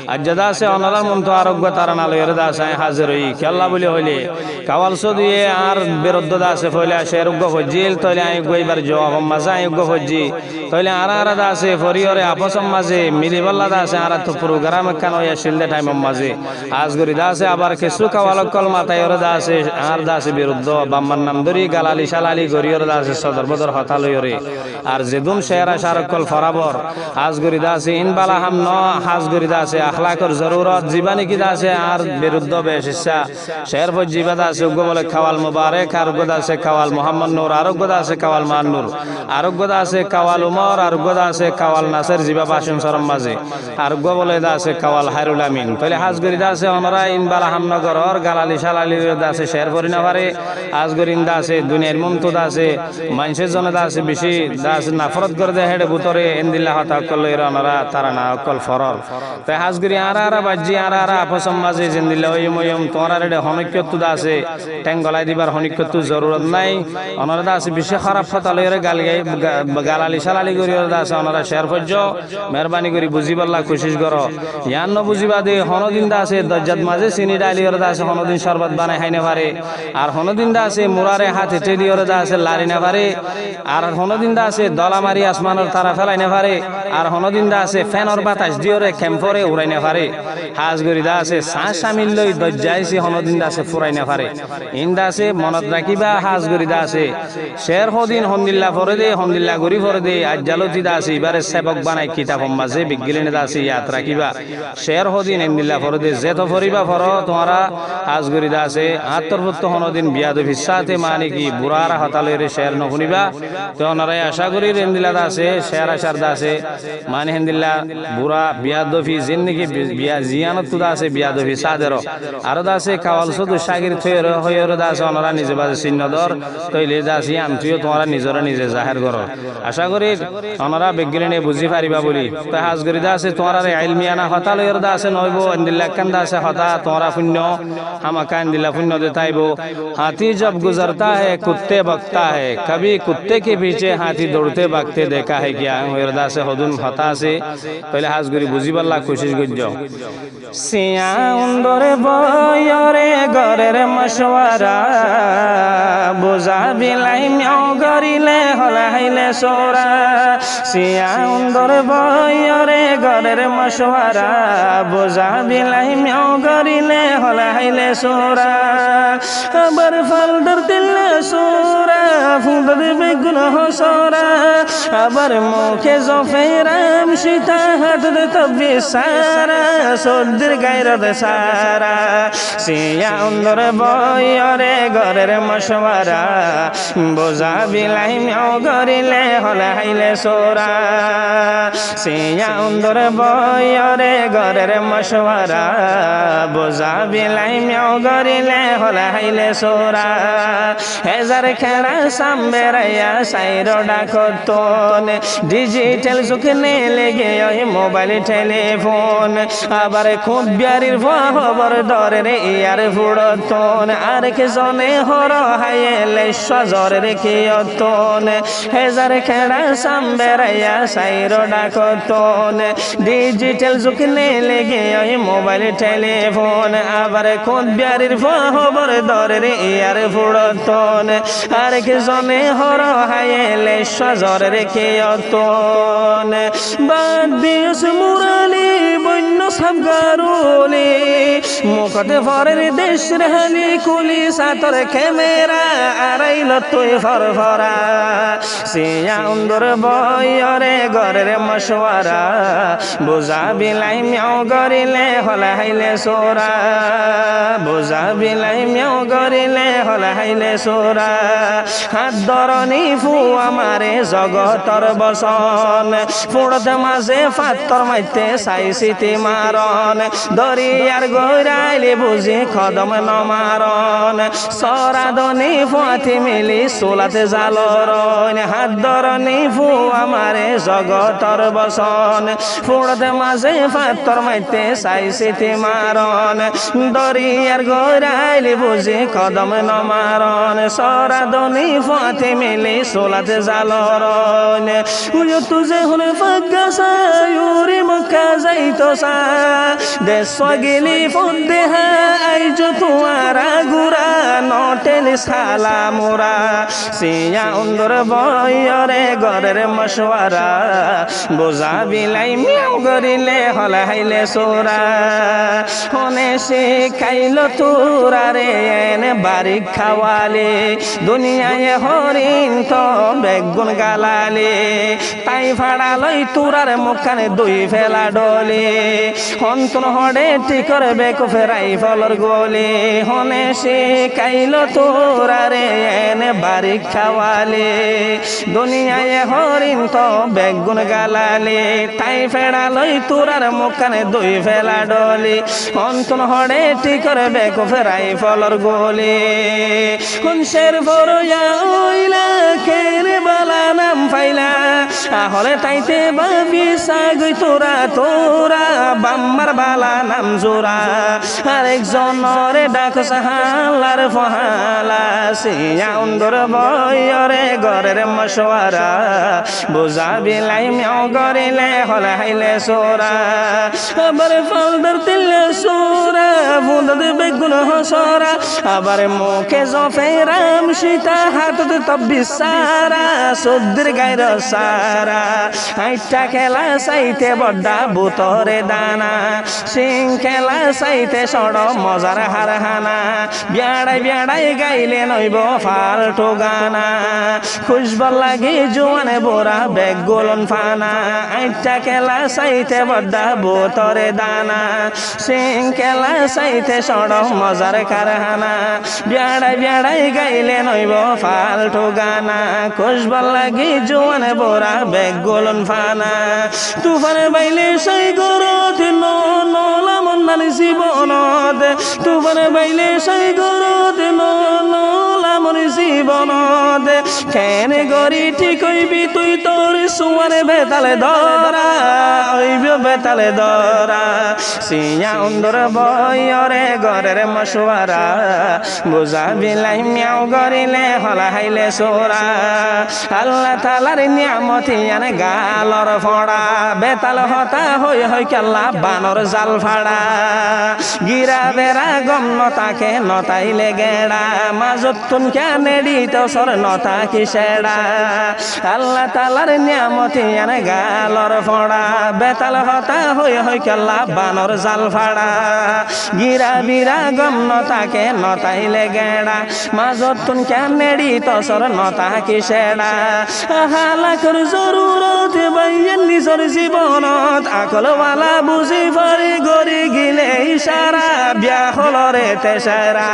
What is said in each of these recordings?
আজ্জাদা আছে অনারার মন তো আরোগ্য তারা না লইরে দা আছে হাজির হই খেলা বলে হইলে কাওয়াল সদিয়ে আর বিরুদ্ধ দা আছে ফইলে আসে রোগ্য ফজিল তইলে আই গইবার জবাব মাঝে আই রোগ্য ফজি তইলে আর দা আছে ফরিয়রে আপসম মাঝে মিলিবাল্লা দা আছে আর তো প্রোগ্রাম কান হইয়া শিলদে টাইম মাঝে আজগরি দা আছে আবার কিছু কাওয়াল কল মাথায় ওরে দা আছে আর দা আছে বিরুদ্ধ বাম্মার নাম ধরি গালালি শালালি গরিয়র দা আছে সদর বদর হতা লইরে আর যেদুন শেরা শারকল ফরাবর আজগরি দা আছে ইনবালা হাম ন হাজগরি দা আছে আখলাকর জরুরত জীবানি কি দা আছে আর বিরুদ্ধ বেশিসা শের ফজিবা দা আছে উগ্র বলে কাওয়াল মুবারক আর উগ্র দা আছে কাওয়াল মোহাম্মদ নূর আর উগ্র দা আছে কাওয়াল মান্নুর আর উগ্র দা আছে কাওয়াল উমর আর উগ্র দা আছে কাওয়াল নাসির জিবা বাসন সরম মাঝে আর উগ্র বলে দা আছে কাওয়াল হায়রুল আমিন তাহলে হাজগরি দা আছে অনরা ইনবালা হামনগর আর গালালি শালালি দা আছে শের ফরি না পারে আজগরিন দা আছে দুনিয়ার মুমতো দা আছে মানুষের জন্য দা আছে বেশি দা আছে নফরত করে দে হেডে ভিতরে ইনদিল্লাহ তাআলা এর অনরা তারা না কল ফরর তাই হাজগরি আর বাজি আর আপসম মাঝে জিন্দিল্লাহ ওই ময়ম তোরা রে হনিকত দা আছে টেঙ্গলাই দিবার হনিকত জরুরত নাই অনরা দা আছে বেশি খারাপ কথা লইরে গালালি শালালি করি দা আছে অনরা শের ফজ্জ মেহরবানি করি বুঝিবাল্লা কোশিশ করো ইয়ান ন বুঝিবা দে হনদিন দা আছে দজ্জাত মাঝে চিনি ডালি ওর দা আছে হনদিন শরবত বানাই খাইনে পারে আর হনদিন দা আছে মুরারে হাতে টেডি ওর দা আছে লারি না পারে আর হনদিন দা আছে দলা মারি আসমানের তারা ফেলাই না পারে আর হনদিন দা আছে ফ্যানর বাতাস দিওরে খেমফরে উড়াই না পারে হাজগরি দা আছে শ্বাস সামিল লই দজ্জাইছি হনদিন দা আছে ফুরাই না পারে ইন্দা আছে মনত রাখিবা হাজগরি দা আছে শের হদিন হমদুলিল্লাহ ফরে দে হমদুলিল্লাহ গরি ফরে দে আজ্জালতি দা আছে এবারে সেবক বানাই কিতাব মাঝে বিগলিনে দা আছে ইয়াদ রাখিবা শের হদিন ইন্দিল্লাহ ফরে দে যেত ফরিবা ফর তোমরা হাজগরি দা আছে আত্মভুক্ত হনদিন বিয়াদ ফিসাতে মানে কি বুড়ারা হতালের শের ন শুনিবা তো ওনারাই আশা করি ইন্দিল্লাহ দা আছে শের আশার দা আছে মানে ইন্দিল্লাহ বুড়া বিয়াদ ফি জিন্দেগি বিয়া জিয়ানত দা আছে বিয়াদ ফিসাদের আর দা আছে কাওয়াল শুধু শাগির থয়ের হয়ের দা আছে ওনারা নিজে বাজে চিহ্নদর তইলে দা আছে আমটিও তোমরা নিজরা নিজে জাহের করো আশা করি ওনারা বিজ্ঞানে বুঝি পারিবা বলি তাই হাজগরি দা আছে তোমরা ইলমিয়ানা হতালের দা আছে নইব ইন্দিল্লাহ কান দা আছে হতা তোমরা শূন্য আমাকা ইন্দিল্লাহ শূন্য দেতাইব हाथी जब गुजरता है कुत्ते बकता है कभी कुत्ते के पीछे हाथी दौड़ते भागते देखा है क्या हृदा से हदुन हता से पहले हाजगुरी बुझिबाल्ला कोशिश करजो सिया उंदरे बयरे गरेर मशवरा बोझा बिलाई म्याओ गरिले हलाइले सोरा सिया उंदरे बयरे गरेर मशवरा बोझा बिलाई म्याओ गरिले हलाइले सोरा আবার ফাল ধরতিলে সোরা ফুঁদর বেগুন হসরা আবার মুখে জফেরাম সীতা হাত দে তবে সারা সর্দির গায়রত সারা সিয়া অন্দর বয়রে ঘরের মশওয়ারা বোঝা বিলাই মিয়াও গরিলে হলাইলে সোরা সিয়া অন্দর বয়রে ঘরের মশওয়ারা বোঝা বিলাই মিয়াও গরিলে হলাইলে সোরা হেজার খেড়া সামবেরাইয়া সাইর ডাকতন ডিজিটাল যুগনে লেগে ওই মোবাইল টেলিফোন আবার খুব বিয়ারির খবর ধরে ইয়ার ফুড়তন আর কে জনে হর হাইলে সজর রেখিয়তন হেজার খেড়া সামবেরাইয়া সাইর ডাকতন ডিজিটাল যুগনে লেগে ওই মোবাইল টেলিফোন আবার খুব বিয়ারির খবর ধরে ইয়ার ফুড়তন আর কে জনে হর হাইলে সজর রেখিয়তন বাদ দিস মুরালি বন্য সাবগারুলি মুখতে ফরের দেশ রেহালি কুলি সাতর ক্যামেরা আড়াইল তুই ফরফরা সিয়া উন্দর বয়রে ঘরের মশওয়ারা বোঝা বিলাই মিয়াও গরিলে হলাইলে সোরা বোঝা বিলাই মিয়াও গরিলে হলাইলে সোরা হাত ধরনি ফু আমারে জগতর বসন ফুড়তে মাঝে ফাত্তর মাইতে চাইছিতি মারন দরিয়ার গৈরাইলে বুঝি কদম নমারন সরাদনি ফুয়াতি মিলি সোলাতে জালরন হাত ধরনি ফু আমারে জগতর বসন ফুড়তে মাঝে ফাত্তর মাইতে চাইছিতি মারন দরিয়ার গৈরাইলে বুঝি কদম নমারন সরাদনি ফুয়াতি মিলি সোলাতে জালরন উয় তুজে হলে ফাগ্গা সায়ুরি মক্কা যাইতো সা দেশ গেলি ফদ্দেহা আইজ তোমারা গুড়া নটেল সালা মোরা সিয়া উন্দর বয়রে গরের মশওয়ারা বোঝা বিলাই মিয়াও গরিলে হলা হাইলে সোরা হনে শিখাইল তোরারে এনে বাড়ি খাওয়ালে দুনিয়ায় হরিণ তো বেগুন গালালে তাই ফাড়ালই তোরার মুখানে দুই ফেলা ডলে হন্তন হডে টিকর বেকু ফেরাই ফলর গোলে হনে শিখাইল তোরারে এনে বাড়ি খাওয়ালে দুনিয়ায় হরিণ তো বেগুন গালালে তাই ফেড়ালই তোরার মুখানে দুই ফেলা ডলে হন্তন হডে টিকর বেকু ফেরাই ফলর গোলে শের ফরয়া ওইলা কেরে বালা নাম ফাইলা হলে তাইতে বাবি সাগই তোরা তোরা বাম্মার বালা নাম জোরা আরেকজনরে ডাক সাহালার ফহালা সিয়া উন্দর বয়রে গরের মশওয়ারা বোঝা বিলাই মিয়াও গরিলে হলে হাইলে সোরা আবার ফলদার তিলে সোরা ফুঁদদ বেগুন হসরা আবার মুখে জফেরাম সীতা হাতত তব্বি সারা সদ্দির গাইর সারা হাইটা খেলা চাইতে বড্ডা বুতরে দানা সিং খেলা চাইতে সড় মজার হার হানা বিয়াড়াই বিয়াড়াই গাইলে নইব ফালটু গানা খুশবল লাগি জোয়ানে বোরা বেগ গোলন ফানা হাইটা খেলা চাইতে বড্ডা বুতরে দানা সিং খেলা চাইতে সড় মজার কারহানা বিয়াড়াই বিয়াড়াই গাইলে নইব ফালটু গানা খুশবল লাগি জোয়ানে বোরা বেগ গোলন ফানা তুফানে বাইলে সেই গরত নলা মন মানে জীবনত তুফানে বাইলে সেই গরত নলা মন জীবনত কেনে গরি ঠিক হইবি তুই তোর সুয়ারে বেতালে ধরা হইব বেতালে ধরা সিয়া উন্দর বয়রে গরের মশওয়ারা বোঝা বিলাই মিয়াও গরিলে হলা হাইলে সোরা আল্লাহ তালার নিয়ামতি আনে গালর ফড়া বেতাল হতা হই হই কেল্লা বানর জাল ফাড়া গিরা বেড়া গম নতাকে নতাইলে গেড়া মাজত তুন কেনে দিত সর নতা কি সেড়া আল্লাহ তালার নিয়ামতি আনে গালর ফড়া বেতাল হতা হই হই কেল্লা বানর জাল ফাড়া গিরা বিরা গম নতাকে নতাইলে গেড়া মাজত তুন কেনে দিত সর নতা কি সেড়া হালাকর জরুরত বাইয়েন নিজর জীবনত আকলওয়ালা বুঝি ফরি গরি গিলে ইশারা বিয়া হলরে তেসারা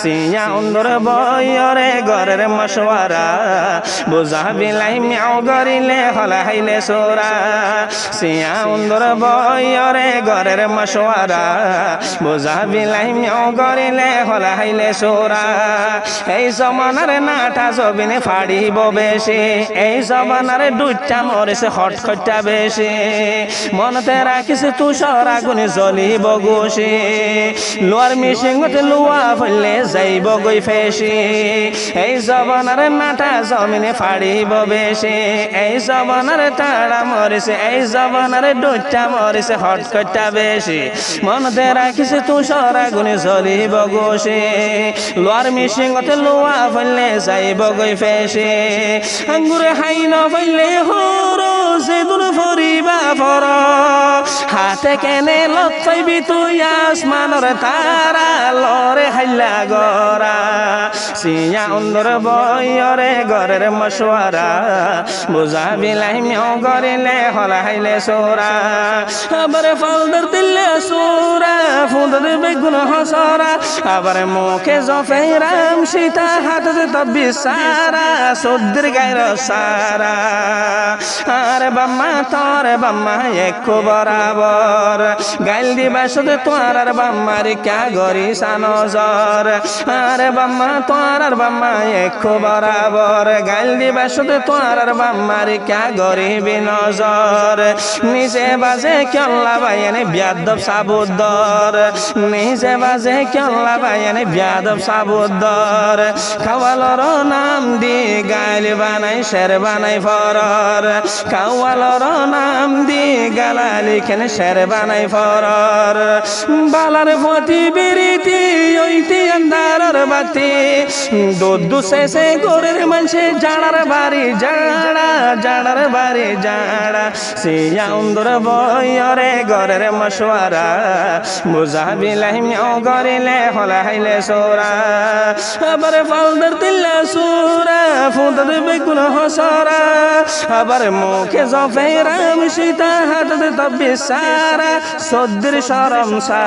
সিয়া উন্দর বয়রে গরের মশওয়ারা বোঝা বিলাই মিয়াও গরিলে হলা হাইলে সোরা সিয়া উন্দর বয়রে গরের মশওয়ারা বোঝা বিলাই মিয়াও গরিলে হলা হাইলে সোরা এই জমানার নাটা জবিনে ফাড়িব বেশি এই জমানার দুইটা মরেছে হটখটা বেশি মনতে রাখিস তুষার আগুনে জ্বলিব গোসি লোয়ার মিশিংতে লোয়া ফেললে যাইব গই ফেসি এই জবানার নাটা জমিনে ফাড়িব বেশি এই জবানার তাড়া মরেছে এই জবানার দুইটা মরেছে হটখটা বেশি মনতে রাখিস তুষার আগুনে জ্বলিব গোসি লোয়ার মিশিংতে লোয়া ফেললে যাইব গই ফেসি আঙ্গুরে হাইন ফেললে হরো যে দূর ফরিবা ফর হাতে কেনে লত পাইবি তুই আসমানর তারা লরে হাইলা গরা সিয়া উন্দর বয়রে গরের মশওয়ারা বোঝা বিলাই মিয়াও গরিলে হলা হাইলে সোরা আবার ফলদার দিলে সোরা ফুঁদর বেগুন হসরা আবার মুখে জফেরাম সীতা হাতে তব্বি সারা সদ্দির গাইর সারা আরে বাম্মা তোরে বাম্মা একো বরাবর গাইল দিবা শুধু তোর আর বাম্মার ক্যা গরি সানজর আরে বাম্মা তোর আর বাম্মা একো বরাবর গাইল দিবা শুধু তোর আর বাম্মার ক্যা গরি বিনজর নিজে বাজে কেল্লা বাইনে বিয়াদব সাবুদ্দর নিজে বাজে কেল্লা বাইনে বিয়াদব সাবুদ্দর খাওয়ালর নাম দি গাইল বানাই শের বানাই ফরর খাওয়া রিক্সাওয়ালার নাম দি গালা লিখেন শের বানাই ফরর বালার ফতি বিরিতি ওইতি আন্দারর বাতি দুধ শেষে গোরের মানুষে জাড়ার বাড়ি জাড়ার বাড়ি জাড়া সিয়া উন্দর বয়রে গরের মশওয়ারা বুঝা বিলাহি মিও গরিলে হলা হাইলে সোরা আবার ফালদার দিল্লা সুরা ফুদর বেগুন হসরা আবার মুখে জফেরাম সীতা হাতে তব্বি সারা সদ্দির শরম সা